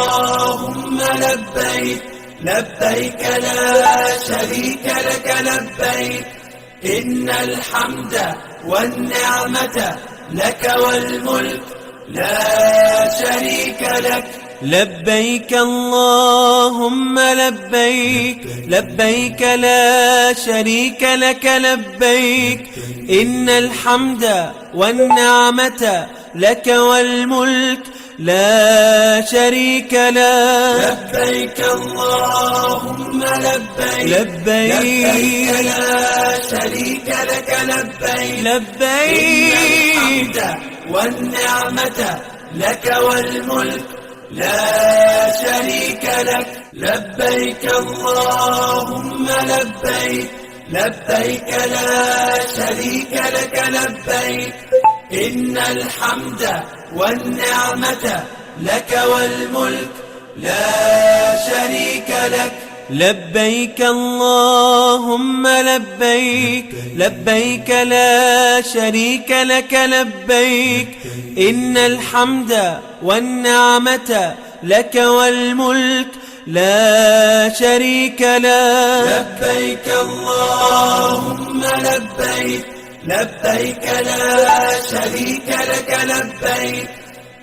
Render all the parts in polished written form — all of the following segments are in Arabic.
اللهم لبيك لبيك لا شريك لك لبيك إن الحمد والنعمة لك والملك لا شريك لك. لبيك اللهم لبيك لبيك لا شريك لك لبيك إن الحمد والنعمة لك والملك لا شريك لك. لبيك اللهم لبيك لبيك لا شريك لك لبيك لبيك إن الحمد والنعمة لك والملك لا شريك لك. لبيك اللهم لبيك لبيك لا شريك لك لبيك إن الحمد والنعمة لك والملك لا شريك لك. لبيك اللهم لبيك لبيك لا شريك لك لبيك إن الحمد والنعمة لك والملك لا شريك لك. لبيك اللهم لبيك لبيك لا شريك لك لبيك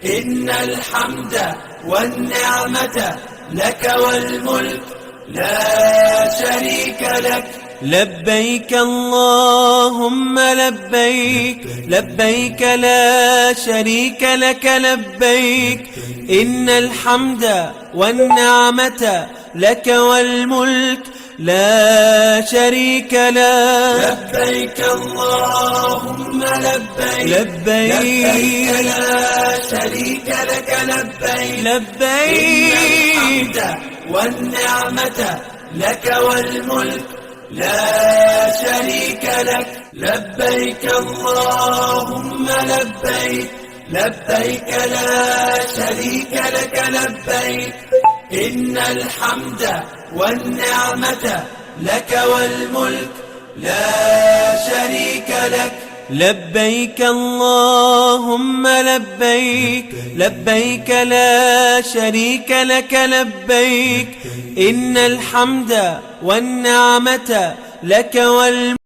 إن الحمد والنعمة لك والملك لا شريك لك. لبيك اللهم لبيك لبيك لا شريك لك لبيك إن الحمد والنعمة لك والملك لا شريك لك. لبيك اللهم لبيك لبيك لا شريك لك لبيك لبيك الحمد والنعمة لك والملك لا شريك لك. لبيك اللهم لبيك لبيك لا شريك لك لبيك إن الحمد والنعمة لك والملك لا شريك لك. لبيك اللهم لبيك لبيك لا شريك لك لبيك إن الحمد والنعمة لك والملك